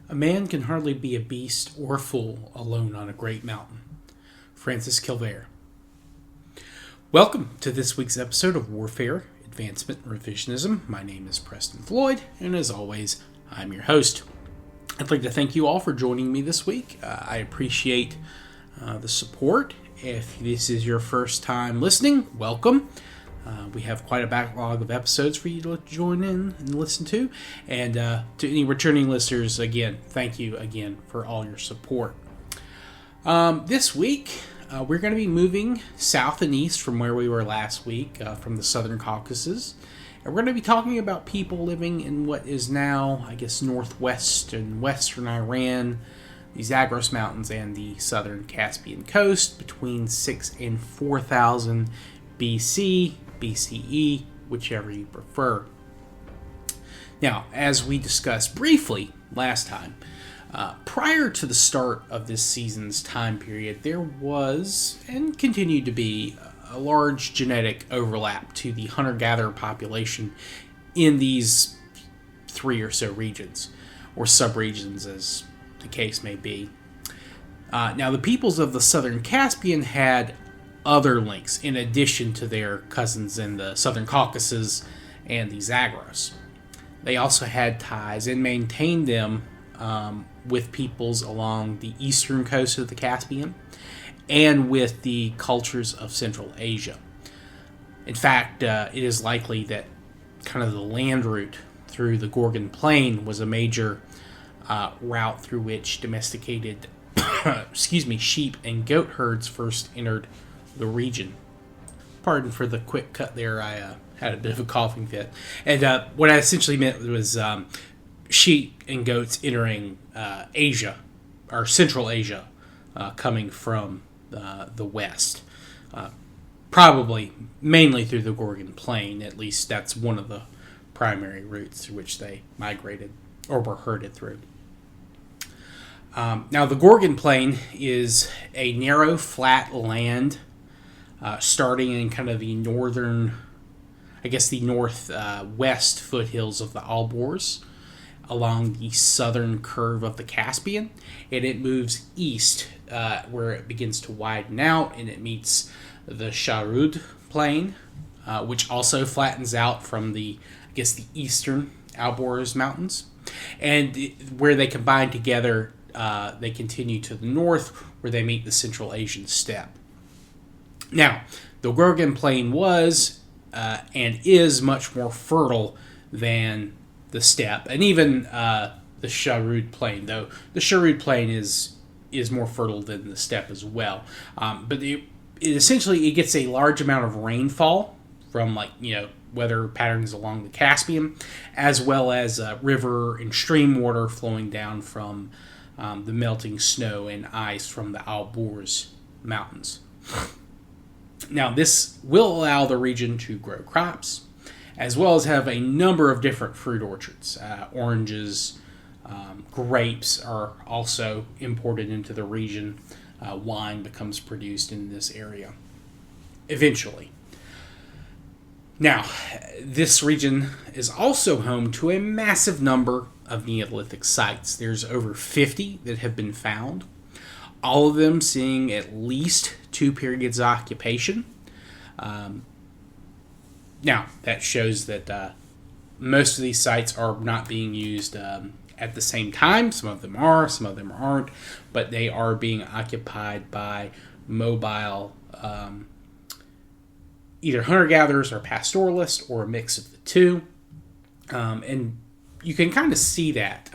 A man can hardly be a beast or fool alone on a great mountain. Francis Kilvare. Welcome to this week's episode of Warfare, Advancement, and Revisionism. My name is Preston Floyd, and as always, I'm your host. I'd like to thank you all for joining me this week. I appreciate the support. If this is your first time listening, welcome. We have quite a backlog of episodes for you to join in and listen to. And to any returning listeners, again, thank you again for all your support. This week, we're going to be moving south and east from where we were last week, from the Southern Caucasus. And we're going to be talking about people living in what is now, I guess, northwest and western Iran, the Zagros Mountains, and the southern Caspian coast between 6 and 4,000 BC, BCE, whichever you prefer. Now, as we discussed briefly last time, prior to the start of this season's time period, there was, and continued to be, a large genetic overlap to the hunter-gatherer population in these three or so regions, or subregions as the case may be. Now, the peoples of the southern Caspian had other links in addition to their cousins in the Southern Caucasus and the Zagros. They also had ties and maintained them with peoples along the eastern coast of the Caspian and with the cultures of Central Asia. In fact, it is likely that kind of the land route through the Gorgan Plain was a major route through which domesticated sheep and goat herds first entered the region. Pardon for the quick cut there, I had a bit of a coughing fit. And what I essentially meant was sheep and goats entering Asia, or Central Asia, coming from the west. Probably mainly through the Gorgan Plain, at least that's one of the primary routes through which they migrated or were herded through. Now, the Gorgan Plain is a narrow, flat land starting in kind of the northern, I guess the northwest foothills of the Alborz along the southern curve of the Caspian, and it moves east where it begins to widen out and it meets the Sharud Plain, which also flattens out from the eastern Alborz Mountains, and where they combine together, they continue to the north where they meet the Central Asian steppe. Now, the Gorgan Plain was and is much more fertile than the steppe, and even the Sharud Plain, though the Sharud Plain is more fertile than the steppe as well. But it essentially gets a large amount of rainfall from weather patterns along the Caspian, as well as river and stream water flowing down from the melting snow and ice from the Alborz Mountains. Now, this will allow the region to grow crops, as well as have a number of different fruit orchards. Oranges, grapes are also imported into the region. Wine becomes produced in this area eventually. Now, this region is also home to a massive number of Neolithic sites. There's over 50 that have been found, all of them seeing at least 2 periods of occupation. Now, that shows that most of these sites are not being used at the same time. Some of them are, some of them aren't, but they are being occupied by mobile either hunter-gatherers or pastoralists, or a mix of the two. And you can kind of see that.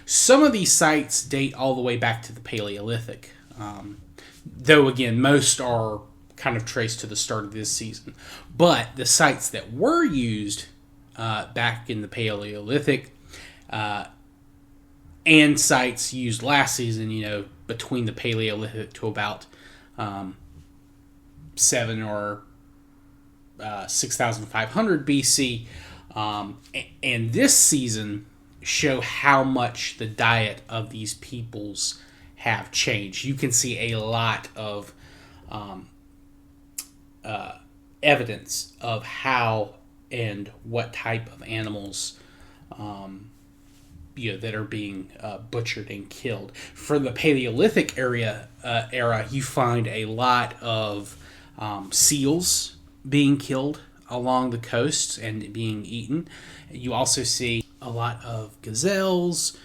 Some of these sites date all the way back to the Paleolithic. Though, again, most are kind of traced to the start of this season. But the sites that were used back in the Paleolithic and sites used last season, between the Paleolithic to about 7 or 6,500 BC, and this season show how much the diet of these peoples have changed. You can see a lot of evidence of how and what type of animals that are being butchered and killed. For the Paleolithic era, you find a lot of seals being killed along the coast and being eaten. You also see a lot of gazelles,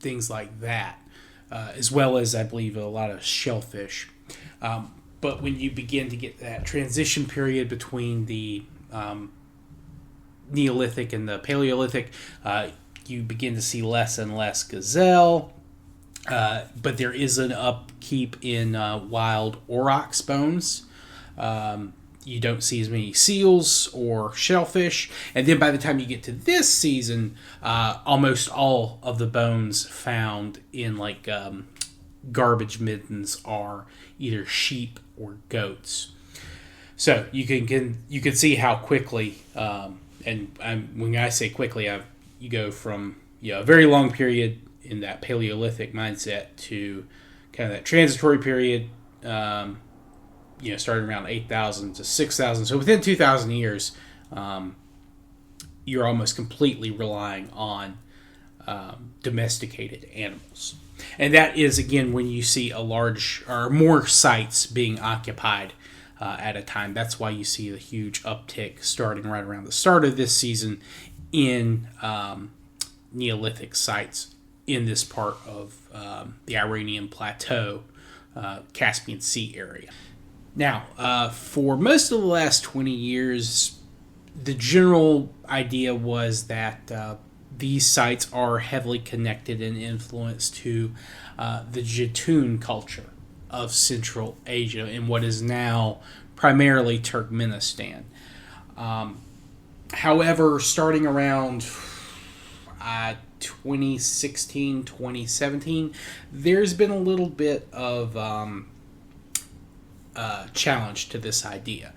things like that, as well as, I believe, a lot of shellfish. But when you begin to get that transition period between the Neolithic and the Paleolithic, you begin to see less and less gazelle, but there is an upkeep in wild aurochs bones. You don't see as many seals or shellfish, and then by the time you get to this season, almost all of the bones found in garbage middens are either sheep or goats. So you can see how quickly, when I say quickly, you go from a very long period in that Paleolithic mindset to kind of that transitory period, starting around 8,000 to 6,000. So within 2,000 years, you're almost completely relying on domesticated animals. And that is, again, when you see a large or more sites being occupied at a time. That's why you see the huge uptick starting right around the start of this season in Neolithic sites in this part of the Iranian Plateau, Caspian Sea area. Now, for most of the last 20 years, the general idea was that these sites are heavily connected and influenced to the Jatun culture of Central Asia in what is now primarily Turkmenistan. However, starting around 2016, 2017, there's been a little bit of challenge to this idea.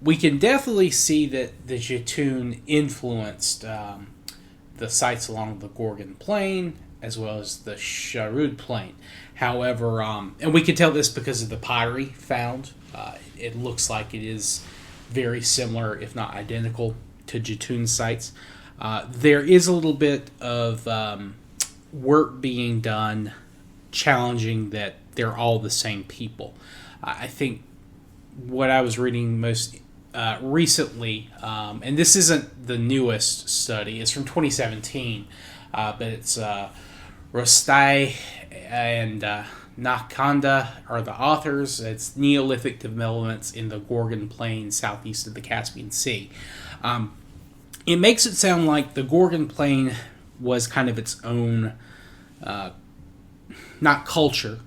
We can definitely see that the Jatun influenced the sites along the Gorgan Plain as well as the Sharud Plain. However, and we can tell this because of the pottery found. It looks like it is very similar, if not identical, to Jatun sites. There is a little bit of work being done challenging that they're all the same people. I think what I was reading most recently, and this isn't the newest study, it's from 2017, but it's Rostai and Nakanda are the authors. It's Neolithic developments in the Gorgan Plain southeast of the Caspian Sea. It makes it sound like the Gorgan Plain was kind of its own, not culture,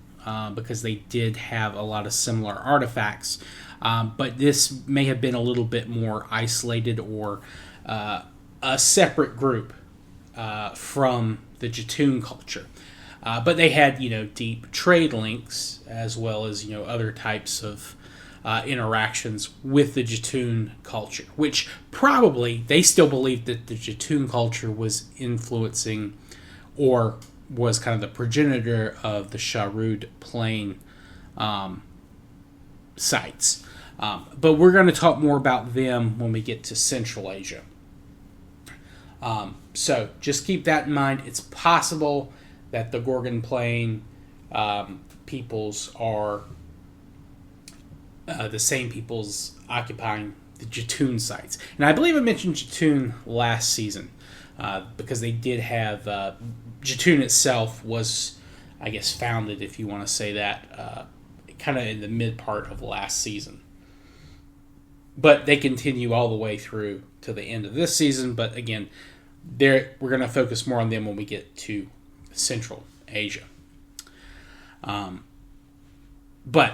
because they did have a lot of similar artifacts, but this may have been a little bit more isolated or a separate group from the Jatun culture. But they had, deep trade links as well as, other types of interactions with the Jatun culture, which probably they still believed that the Jatun culture was influencing or was kind of the progenitor of the Sharud Plain sites. But we're going to talk more about them when we get to Central Asia. So just keep that in mind. It's possible that the Gorgan Plain peoples are the same peoples occupying the Jatun sites. And I believe I mentioned Jatun last season because they did have... Jatun itself was, I guess, founded, if you want to say that, kind of in the mid part of last season. But they continue all the way through to the end of this season. But again, we're going to focus more on them when we get to Central Asia. But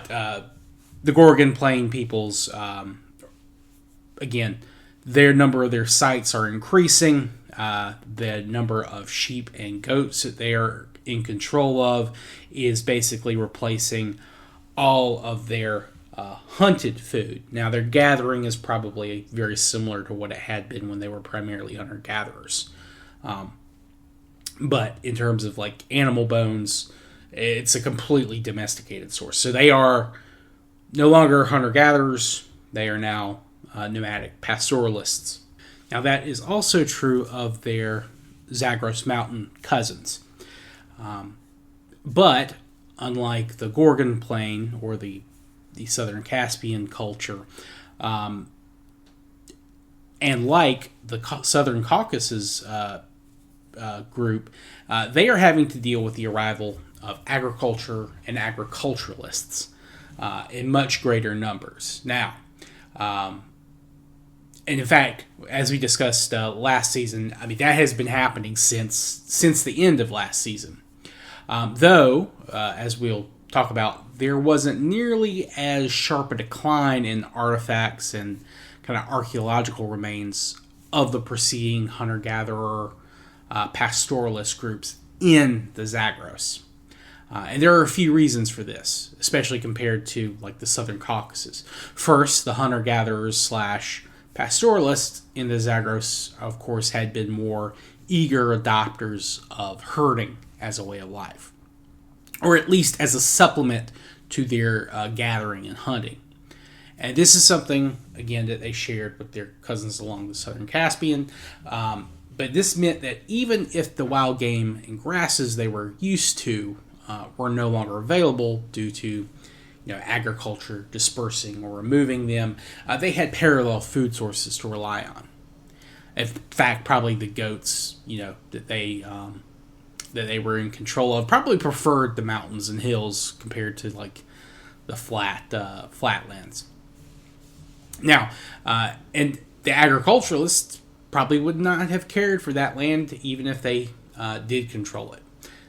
the Gorgan Plain peoples, again, their number of their sites are increasing. The number of sheep and goats that they are in control of is basically replacing all of their hunted food. Now, their gathering is probably very similar to what it had been when they were primarily hunter-gatherers. But in terms of animal bones, it's a completely domesticated source. So they are no longer hunter-gatherers. They are now nomadic pastoralists. Now, that is also true of their Zagros Mountain cousins. But unlike the Gorgon Plain or the Southern Caspian culture, and like the Southern Caucasus group, they are having to deal with the arrival of agriculture and agriculturalists in much greater numbers. Now, and in fact, as we discussed last season, I mean, that has been happening since the end of last season. Though, as we'll talk about, there wasn't nearly as sharp a decline in artifacts and kind of archaeological remains of the preceding hunter-gatherer pastoralist groups in the Zagros. And there are a few reasons for this, especially compared to like the Southern Caucasus. First, the hunter-gatherers / pastoralists in the Zagros, of course, had been more eager adopters of herding as a way of life, or at least as a supplement to their gathering and hunting. And this is something, again, that they shared with their cousins along the Southern Caspian. But this meant that even if the wild game and grasses they were used to were no longer available due to agriculture dispersing or removing them, they had parallel food sources to rely on. In fact, probably the goats, that they were in control of, probably preferred the mountains and hills compared to like the flatlands. Now, and the agriculturalists probably would not have cared for that land even if they did control it.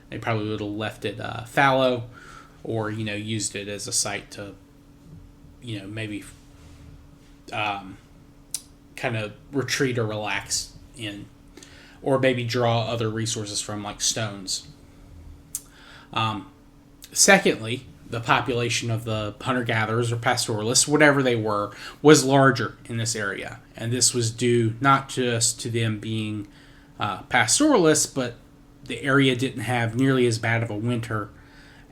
They probably would have left it fallow, or used it as a site to maybe kind of retreat or relax in, or maybe draw other resources from, like stones. Secondly, the population of the hunter-gatherers or pastoralists, whatever they were, was larger in this area. And this was due not just to them being pastoralists, but the area didn't have nearly as bad of a winter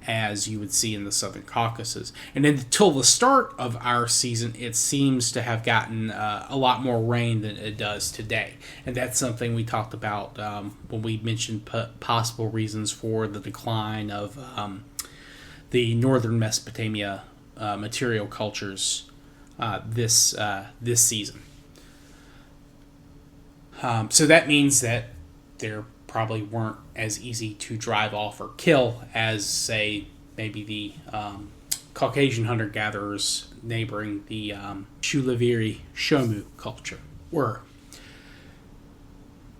as you would see in the Southern Caucasus. And until the start of our season, it seems to have gotten a lot more rain than it does today. And that's something we talked about when we mentioned possible reasons for the decline of the northern Mesopotamia material cultures this season. So that means that there probably weren't as easy to drive off or kill as, say, maybe the Caucasian hunter-gatherers neighboring the Shuleviri-Shomu culture were.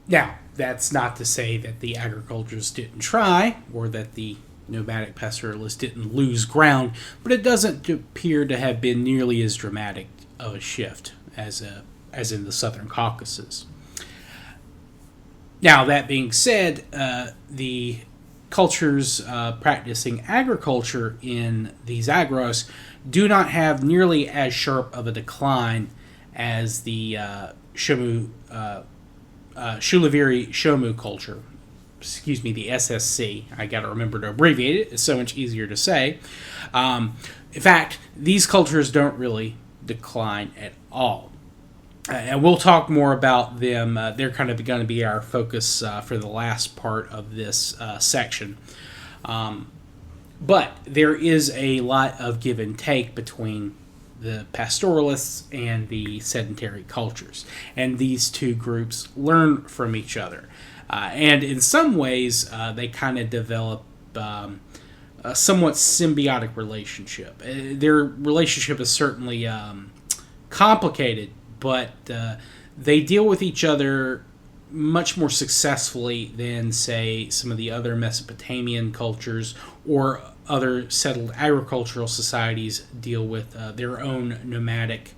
Now, that's not to say that the agriculturists didn't try, or that the nomadic pastoralists didn't lose ground, but it doesn't appear to have been nearly as dramatic of a shift as in the Southern Caucasus. Now, that being said, the cultures practicing agriculture in the Zagros do not have nearly as sharp of a decline as the Shuleviri Shomu culture. Excuse me, the SSC. I got to remember to abbreviate it. It's so much easier to say. In fact, these cultures don't really decline at all. And we'll talk more about them. They're kind of going to be our focus for the last part of this section. But there is a lot of give and take between the pastoralists and the sedentary cultures. And these two groups learn from each other. And in some ways, they kind of develop a somewhat symbiotic relationship. Their relationship is certainly complicated, but they deal with each other much more successfully than, say, some of the other Mesopotamian cultures or other settled agricultural societies deal with their own nomadic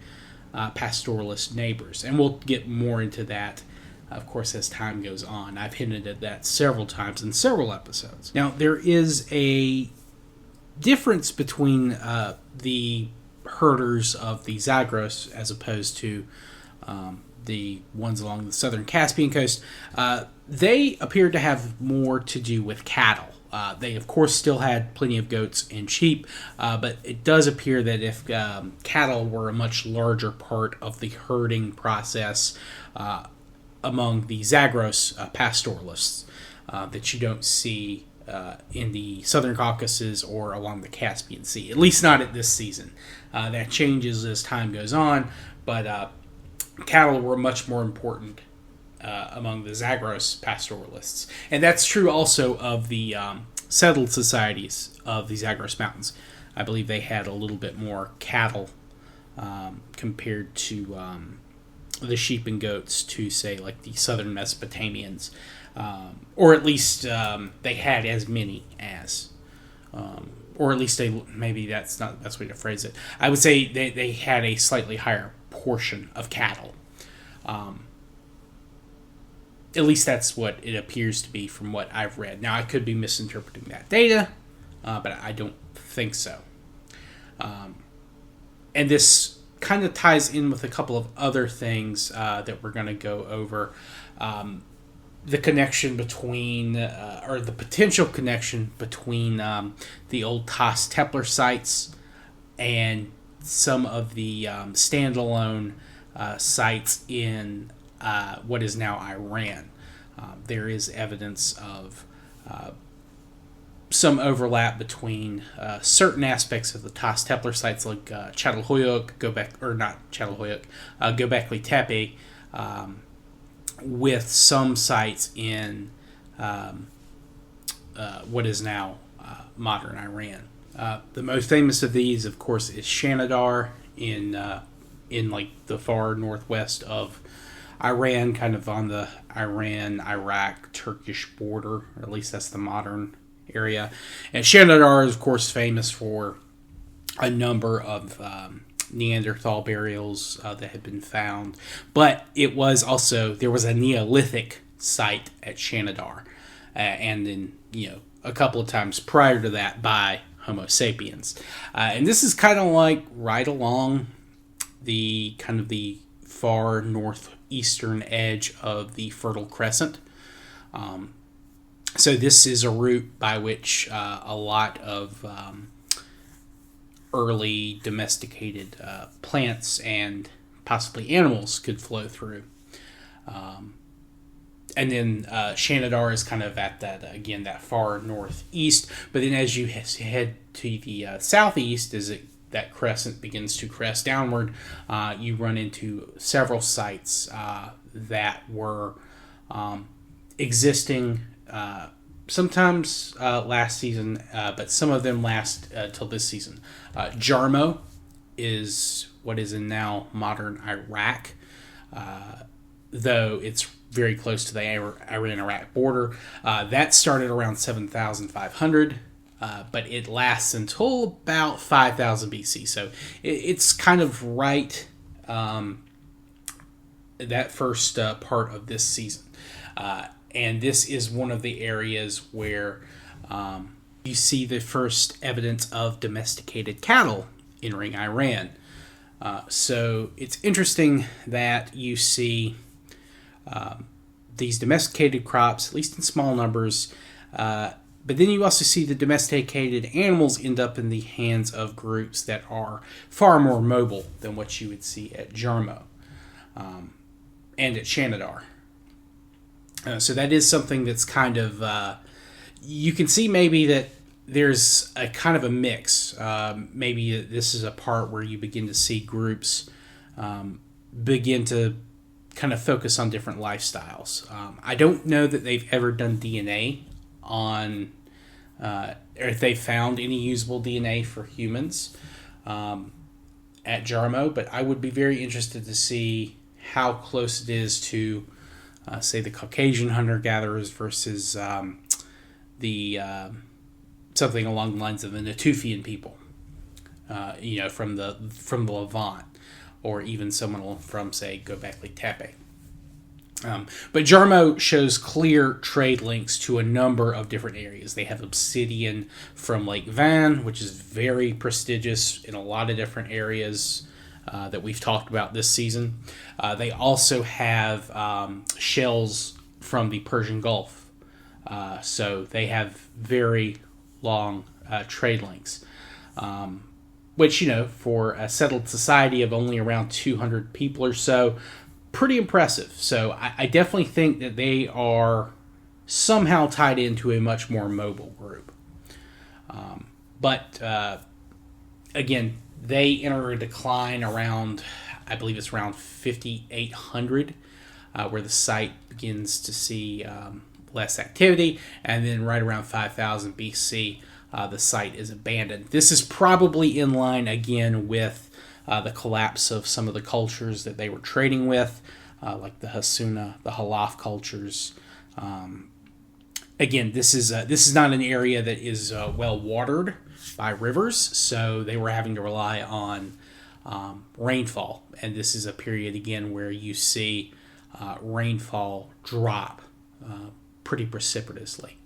pastoralist neighbors. And we'll get more into that, of course, as time goes on. I've hinted at that several times in several episodes. Now, there is a difference between the herders of the Zagros as opposed to the ones along the southern Caspian coast. They appear to have more to do with cattle. They, of course, still had plenty of goats and sheep, but it does appear that if cattle were a much larger part of the herding process, among the Zagros pastoralists that you don't see in the Southern Caucasus or along the Caspian Sea, at least not at this season. That changes as time goes on, but cattle were much more important among the Zagros pastoralists. And that's true also of the settled societies of the Zagros Mountains. I believe they had a little bit more cattle compared to the sheep and goats to, say, like the southern Mesopotamians. Or at least they had as many as. Or at least maybe that's not the best way to phrase it. I would say they had a slightly higher portion of cattle. At least that's what it appears to be from what I've read. Now, I could be misinterpreting that data, but I don't think so. And this kind of ties in with a couple of other things that we're going to go over. The connection between, or the potential connection between the old Tas Templar sites and some of the standalone sites in what is now Iran. There is evidence of some overlap between certain aspects of the Tas Templar sites, like Çatalhöyük, Göbekli Tepe, with some sites in what is now modern Iran. The most famous of these, of course, is Shanidar in like the far northwest of Iran, kind of on the Iran-Iraq-Turkish border, or at least that's the modern area. And Shanidar is, of course, famous for a number of Neanderthal burials that had been found. But it was also, there was a Neolithic site at Shanidar, and then, a couple of times prior to that by Homo sapiens. And this is kind of like right along the far northeastern edge of the Fertile Crescent. So this is a route by which a lot of early domesticated plants and possibly animals could flow through. And then Shanidar is kind of at that far northeast. But then as you head to the southeast, that crescent begins to crest downward, you run into several sites that were existing sometimes last season, but some of them last till this season. Jarmo is what is in now modern Iraq, though it's very close to the Iran-Iraq border. That started around 7,500. But it lasts until about 5,000 BC. So it's kind of right that first part of this season. And this is one of the areas where you see the first evidence of domesticated cattle entering Iran. So it's interesting that you see these domesticated crops, at least in small numbers, but then you also see the domesticated animals end up in the hands of groups that are far more mobile than what you would see at Jarmo and at Shanidar. So that is something that's kind of... you can see maybe that there's a kind of a mix. Maybe this is a part where you begin to see groups begin to kind of focus on different lifestyles. I don't know that they've ever done DNA on, or if they found any usable DNA for humans at Jarmo, but I would be very interested to see how close it is to, say, the Caucasian hunter-gatherers versus the something along the lines of the Natufian people, from the Levant, or even someone from, say, Göbekli Tepe. But Jarmo shows clear trade links to a number of different areas. They have obsidian from Lake Van, which is very prestigious in a lot of different areas that we've talked about this season. They also have shells from the Persian Gulf. So they have very long trade links. Which, for a settled society of only around 200 people or so, pretty impressive. So I definitely think that they are somehow tied into a much more mobile group. But again, they enter a decline around, I believe it's around 5,800, where the site begins to see less activity, and then right around 5,000 BC, the site is abandoned. This is probably in line again with the collapse of some of the cultures that they were trading with, like the Hassuna, the Halaf cultures. Again, this is not an area that is well watered by rivers, so they were having to rely on rainfall, and this is a period again where you see rainfall drop pretty precipitously.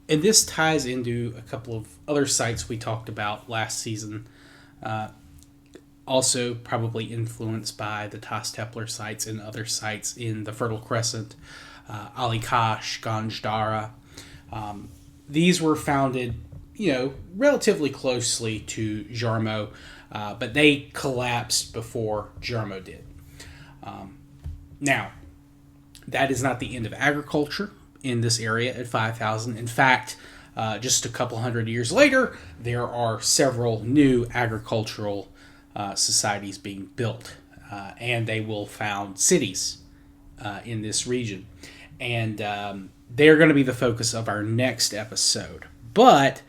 And this ties into a couple of other sites we talked about last season, also probably influenced by the Tas Tepler sites and other sites in the Fertile Crescent, Ali Kash, Ganj Dara. These were founded, relatively closely to Jarmo, but they collapsed before Jarmo did. Now, that is not the end of agriculture in this area at 5,000. In fact, just a couple hundred years later, there are several new agricultural societies being built, and they will found cities in this region. And they're going to be the focus of our next episode. But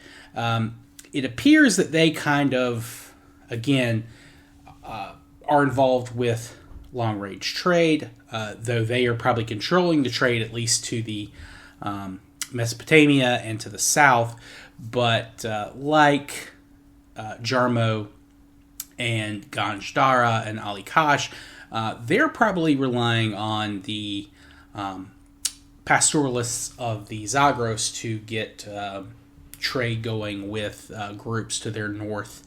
it appears that they kind of, again, are involved with long-range trade, though they are probably controlling the trade at least to the Mesopotamia and to the south. But like Jarmo and Ganj Dara and Ali Kash, they're probably relying on the pastoralists of the Zagros to get trade going with groups to their north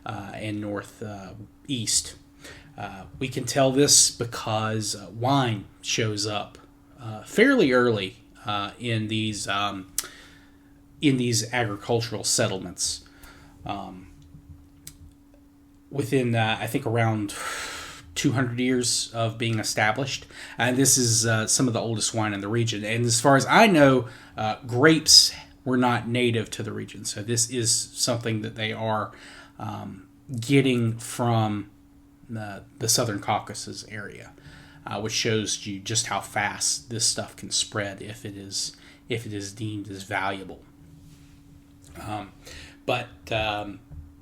and northeast. We can tell this because wine shows up fairly early in these agricultural settlements. Within, I think, around 200 years of being established. And this is some of the oldest wine in the region. And as far as I know, grapes were not native to the region. So this is something that they are getting from the Southern Caucasus area, which shows you just how fast this stuff can spread if it is deemed as valuable.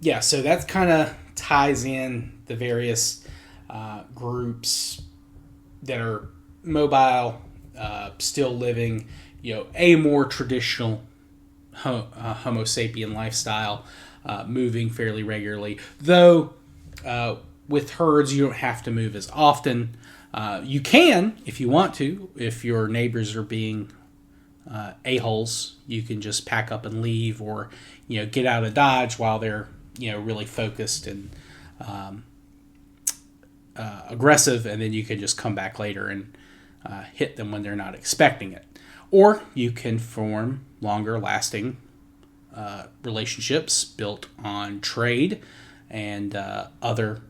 Yeah, so that kind of ties in the various groups that are mobile, still living, a more traditional Homo sapien lifestyle, moving fairly regularly. Though with herds, you don't have to move as often. You can, if you want to. If your neighbors are being a-holes, you can just pack up and leave, or get out of Dodge while they're really focused and aggressive, and then you can just come back later and hit them when they're not expecting it. Or you can form longer lasting relationships built on trade and other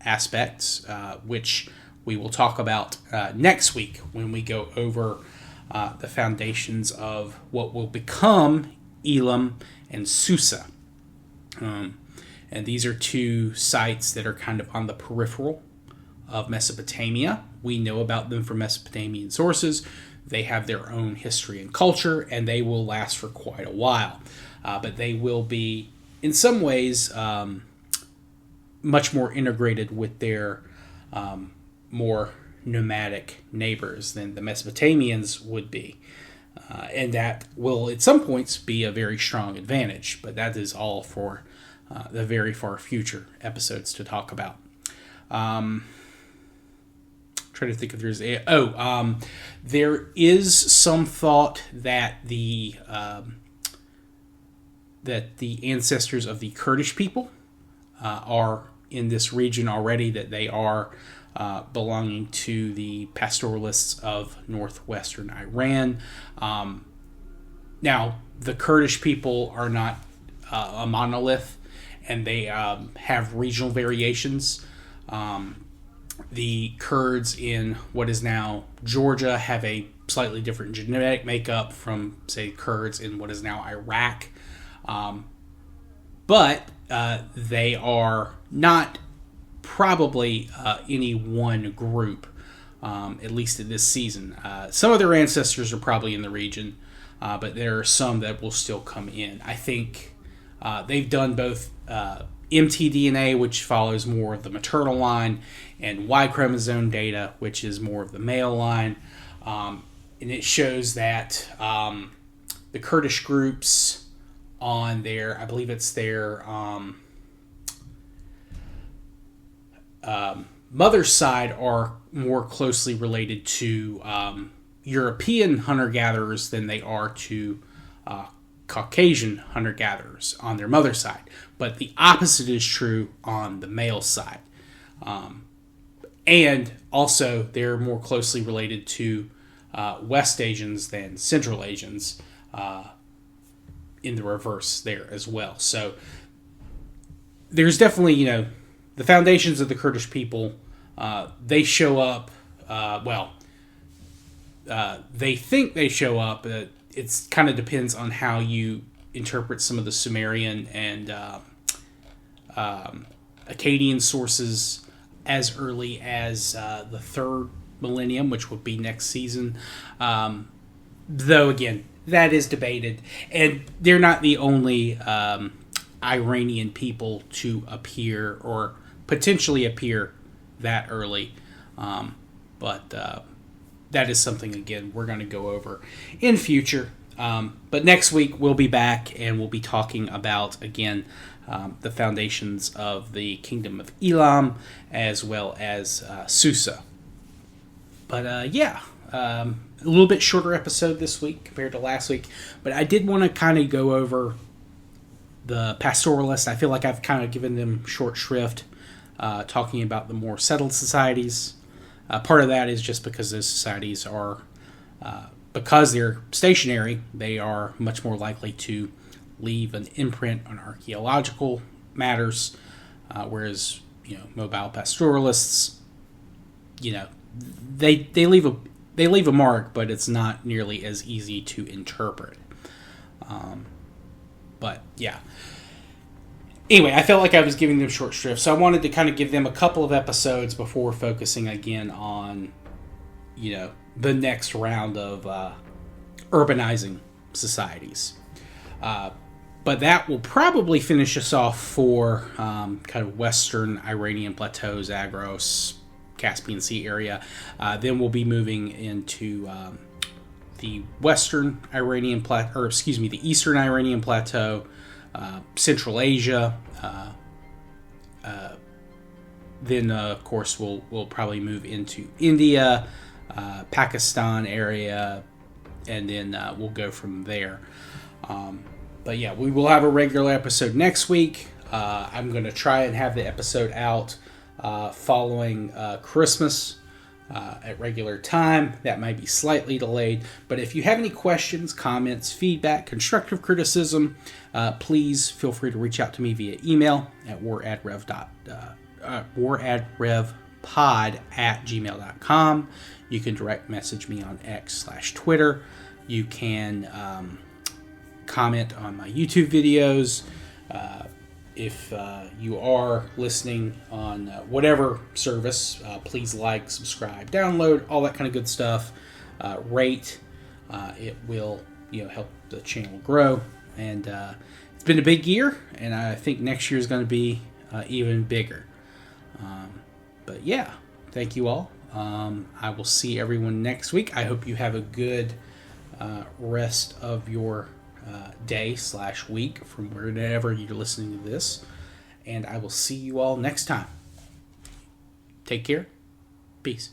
aspects, which we will talk about next week when we go over the foundations of what will become Elam and Susa. And these are two sites that are kind of on the peripheral of Mesopotamia. We know about them from Mesopotamian sources. They have their own history and culture, and they will last for quite a while. But they will be, in some ways, much more integrated with their more nomadic neighbors than the Mesopotamians would be. And that will, at some points, be a very strong advantage. But that is all for the very far future episodes to talk about. Trying to think if there's there is some thought that the ancestors of the Kurdish people are in this region already, that they are belonging to the pastoralists of northwestern Iran. Now, the Kurdish people are not a monolith, and they have regional variations. The Kurds in what is now Georgia have a slightly different genetic makeup from, say, Kurds in what is now Iraq. But they are not probably any one group, at least in this season. Some of their ancestors are probably in the region, but there are some that will still come in. I think they've done both mtDNA, which follows more of the maternal line, and Y chromosome data, which is more of the male line. And it shows that the Kurdish groups on their, I believe it's their mother's side, are more closely related to European hunter-gatherers than they are to Caucasian hunter-gatherers on their mother's side. But the opposite is true on the male side. And also, they're more closely related to West Asians than Central Asians, in the reverse there as well. So there's definitely, the foundations of the Kurdish people, they show up, they think they show up. It kind of depends on how you interpret some of the Sumerian and Akkadian sources as early as the 3rd millennium, which would be next season. Though, again, that is debated. And they're not the only Iranian people to appear or potentially appear that early. But that is something, again, we're going to go over in future. But next week we'll be back and we'll be talking about, again, the foundations of the Kingdom of Elam as well as Susa. But a little bit shorter episode this week compared to last week. But I did want to kind of go over the pastoralists. I feel like I've kind of given them short shrift, talking about the more settled societies. Part of that is just because those societies are, because they're stationary, they are much more likely to leave an imprint on archaeological matters, whereas mobile pastoralists, they leave a mark, but it's not nearly as easy to interpret. But yeah. Anyway, I felt like I was giving them short shrift, so I wanted to kind of give them a couple of episodes before focusing again on, the next round of urbanizing societies. But that will probably finish us off for kind of western Iranian plateau, Zagros, Caspian Sea area. Then we'll be moving into the western Iranian plateau, the eastern Iranian plateau, Central Asia. Then, of course, we'll probably move into India, Pakistan area, and then we'll go from there. But yeah, we will have a regular episode next week. I'm going to try and have the episode out following Christmas at regular time. That might be slightly delayed. But if you have any questions, comments, feedback, constructive criticism, please feel free to reach out to me via email at waradrevpod@gmail.com. You can direct message me on X/Twitter. You can comment on my YouTube videos. If you are listening on whatever service, please like, subscribe, download, all that kind of good stuff. Rate. It will help the channel grow. And it's been a big year, and I think next year is going to be even bigger. But yeah, thank you all. I will see everyone next week. I hope you have a good rest of your day/week from wherever you're listening to this. And I will see you all next time. Take care. Peace.